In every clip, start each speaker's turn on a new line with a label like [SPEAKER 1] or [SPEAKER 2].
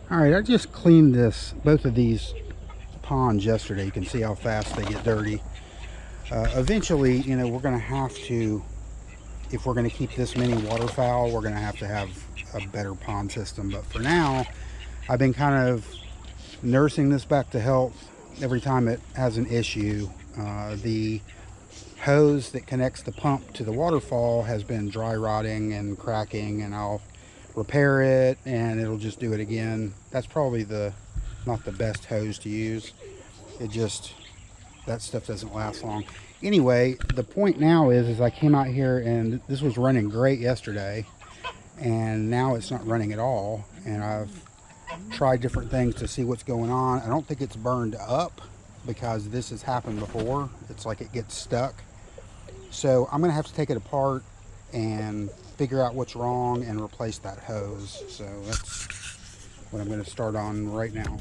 [SPEAKER 1] All right, I just cleaned both of these ponds yesterday. You can see how fast they get dirty. Eventually, you know, we're going to have to, if we're going to keep this many waterfowl, we're going to have a better pond system. But for now, I've been kind of nursing this back to health every time it has an issue. The hose that connects the pump to the waterfall has been dry rotting and cracking, and I'll repair it and it'll just do it again. That's probably not the best hose to use. That stuff doesn't last long. Anyway, the point now is I came out here and this was running great yesterday, and now it's not running at all. And I've tried different things to see what's going on. I don't think it's burned up because this has happened before. It's like it gets stuck. So I'm gonna have to take it apart and figure out what's wrong and replace that hose. So that's what I'm gonna start on right now.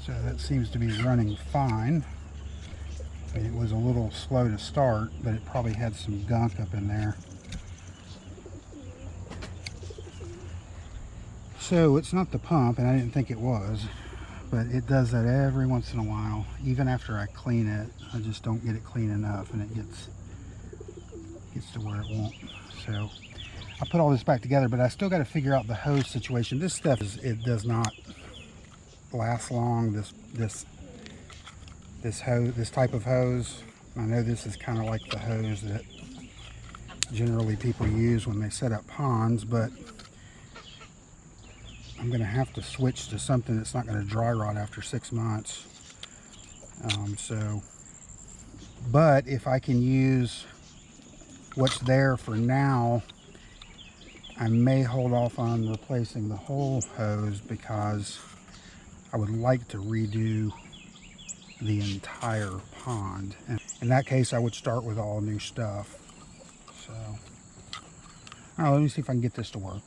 [SPEAKER 1] So that seems to be running fine. It was a little slow to start, but it probably had some gunk up in there. So it's not the pump, and I didn't think it was, but it does that every once in a while. Even after I clean it, I just don't get it clean enough, and it gets to where it won't. So I put all this back together, but I still got to figure out the hose situation. This stuff it does not last long. This type of hose. I know this is kind of like the hose that generally people use when they set up ponds, but I'm going to have to switch to something that's not going to dry rot after 6 months. But if I can use what's there for now, I may hold off on replacing the whole hose because I would like to redo the entire pond. And in that case, I would start with all new stuff. So, all right, let me see if I can get this to work.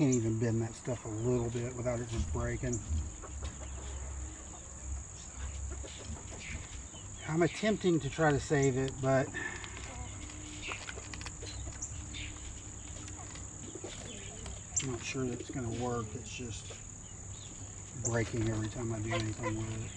[SPEAKER 1] can't even bend that stuff a little bit without it just breaking. I'm attempting to try to save it, but I'm not sure that it's going to work. It's just breaking every time I do anything with it.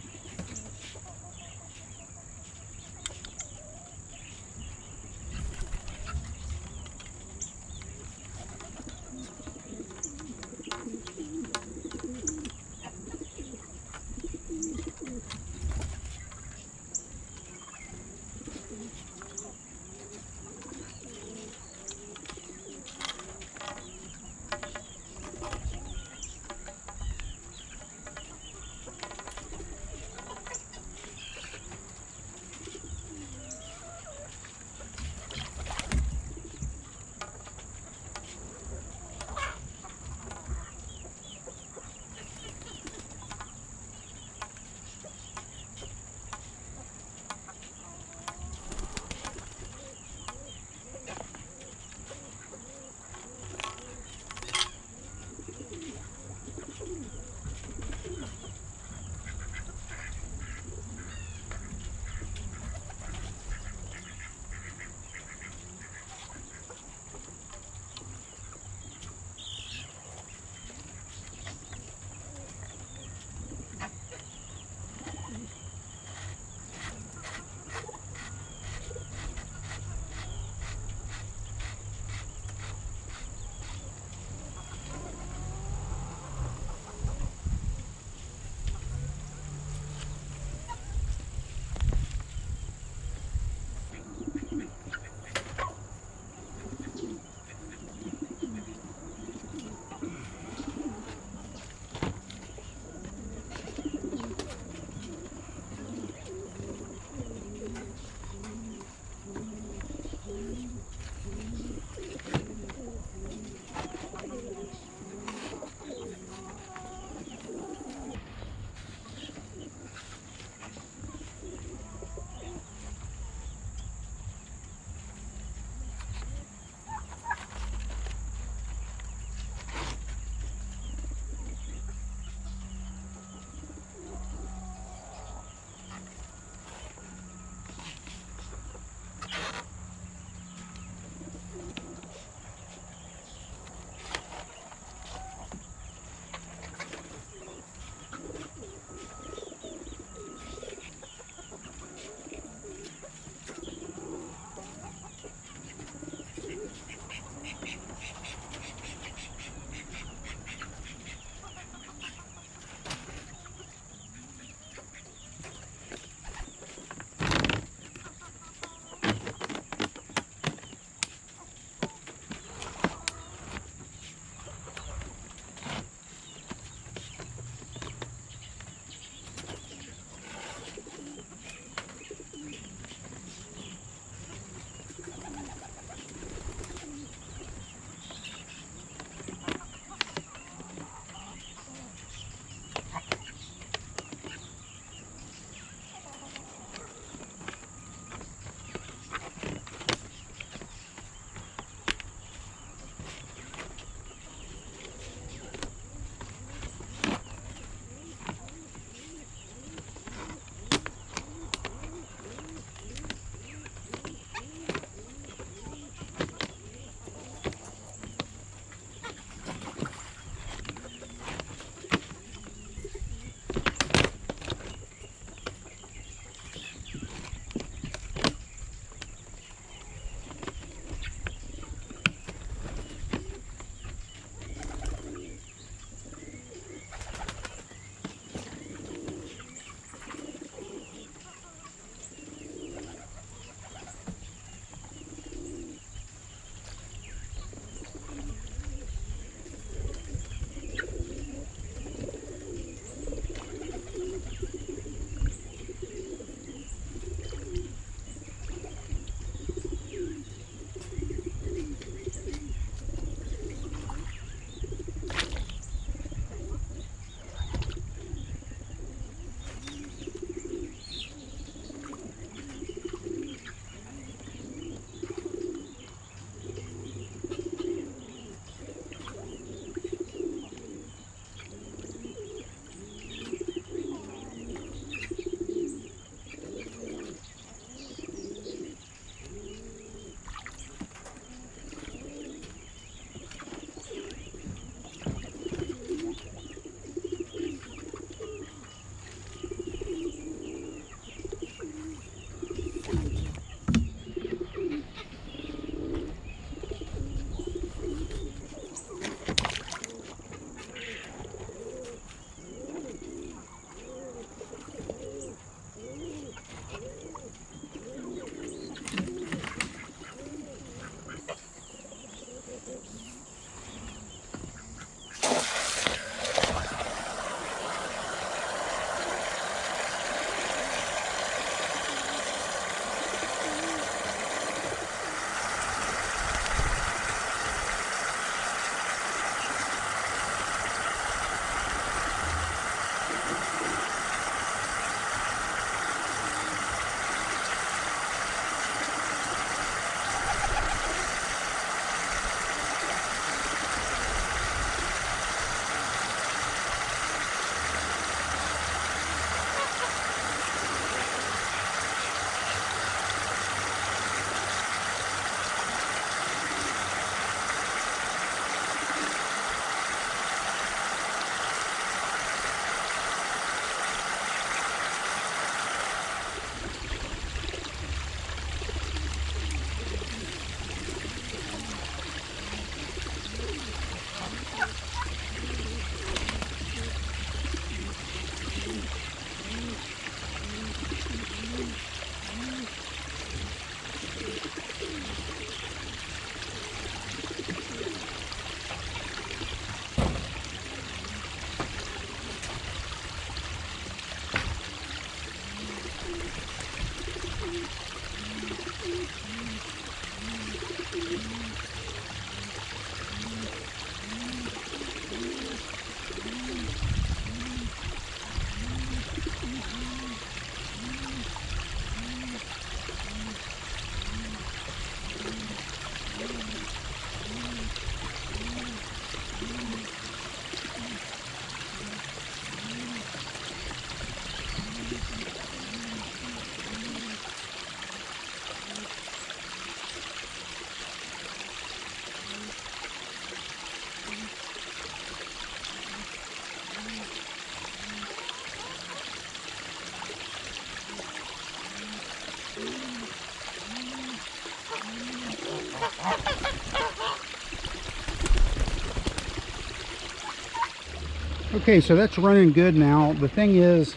[SPEAKER 1] Okay, so that's running good now. The thing is,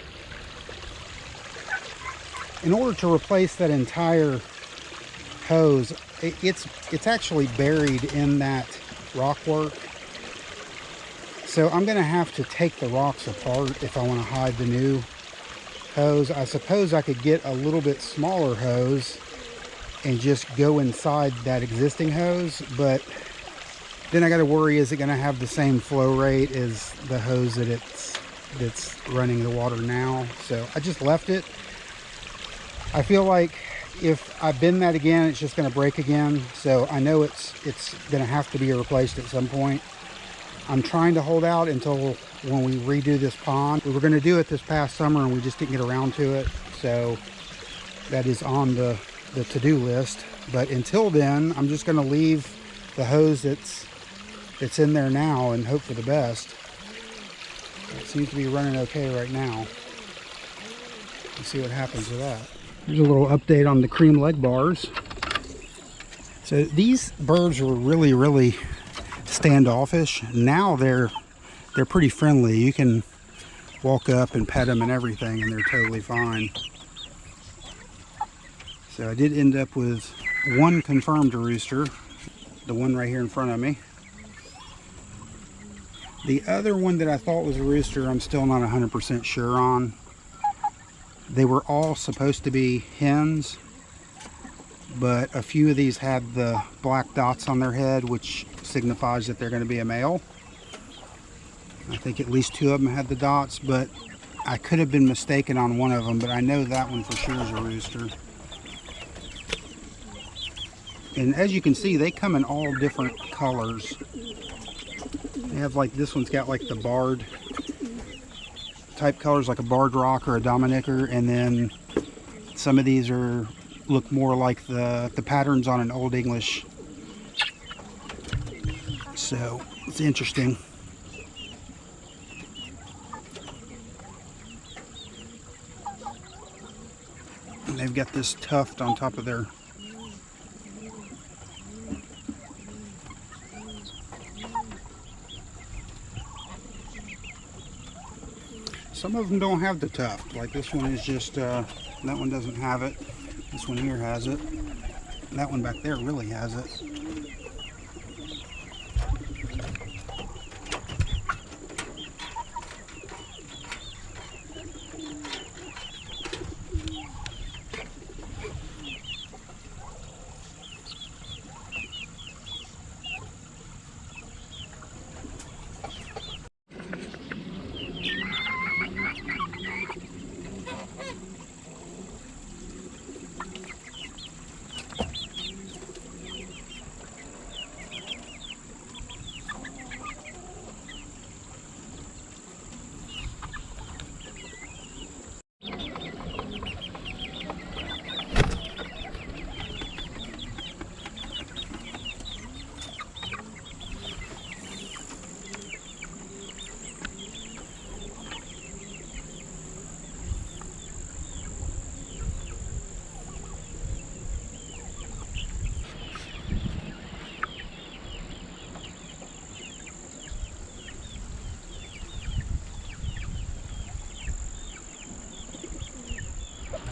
[SPEAKER 1] in order to replace that entire hose, it's actually buried in that rock work. So I'm going to have to take the rocks apart if I want to hide the new hose. I suppose I could get a little bit smaller hose and just go inside that existing hose, but then I got to worry, is it going to have the same flow rate as the hose that's running the water now? So I just left it. I feel like if I bend that again, it's just going to break again. So I know it's going to have to be replaced at some point. I'm trying to hold out until when we redo this pond. We were going to do it this past summer and we just didn't get around to it. So that is on the to-do list. But until then, I'm just going to leave the hose that's in there now and hope for the best. It seems to be running okay right now. Let's see what happens with that. Here's a little update on the Cream Legbars. So these birds were really standoffish. Now they're pretty friendly. You can walk up and pet them and everything and they're totally fine. So I did end up with one confirmed rooster, the one right here in front of me. The other one that I thought was a rooster, I'm still not 100% sure on. They were all supposed to be hens, but a few of these had the black dots on their head, which signifies that they're going to be a male. I think at least two of them had the dots, but I could have been mistaken on one of them, but I know that one for sure is a rooster. And as you can see, they come in all different colors. They have like, this one's got like the barred type colors, like a barred rock or a Dominicker, and then some of these look more like the patterns on an Old English. So it's interesting. And they've got this tuft on top of their some of them don't have the tuft, like this one is just, that one doesn't have it. This one here has it. And that one back there really has it.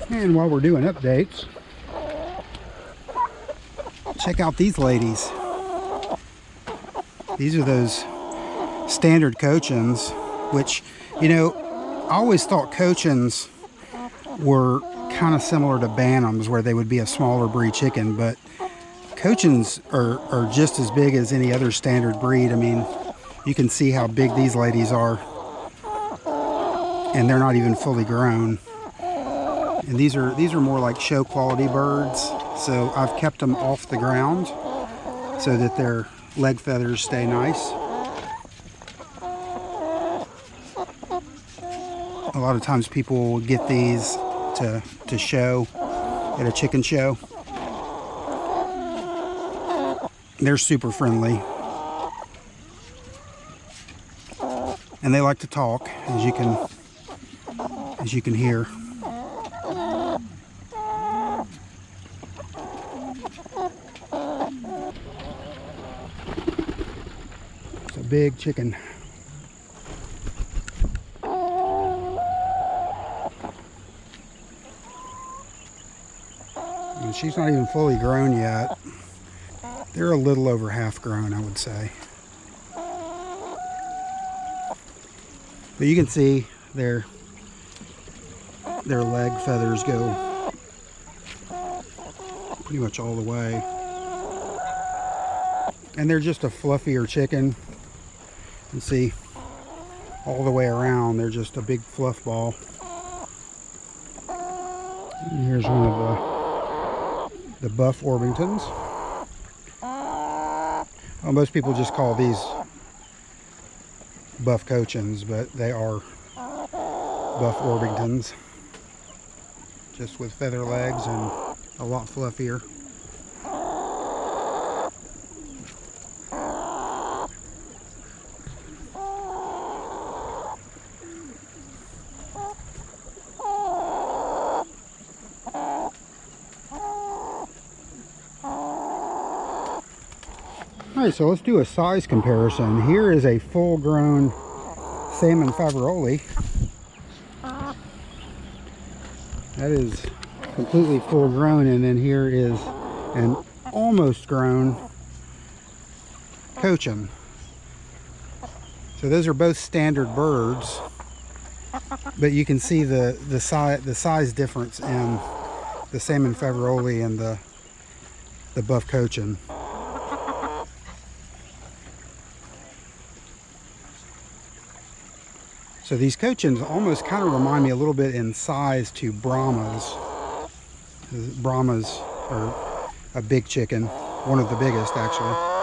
[SPEAKER 1] And while we're doing updates, check out these ladies. These are those standard Cochins, which, you know, I always thought Cochins were kind of similar to Bantams, where they would be a smaller breed chicken, but Cochins are just as big as any other standard breed. I mean, you can see how big these ladies are, and they're not even fully grown. And these are more like show quality birds, so I've kept them off the ground so that their leg feathers stay nice. A lot of times people will get these to show at a chicken show. They're super friendly, and they like to talk, as you can hear. It's a big chicken. And she's not even fully grown yet. They're a little over half grown, I would say. But you can see their leg feathers go pretty much all the way. And they're just a fluffier chicken. You can see all the way around, they're just a big fluff ball. And here's one of the buff Orpingtons. Well, most people just call these buff Cochins, but they are buff Orpingtons, just with feather legs and a lot fluffier. Alright, so let's do a size comparison. Here is a full-grown Salmon Faverolle. That is completely full-grown, and then here is an almost grown Cochin. So those are both standard birds, but you can see the size difference in the Salmon Faverolle and the buff Cochin. So these Cochins almost kind of remind me a little bit in size to Brahmas. Brahmas are a big chicken, one of the biggest actually.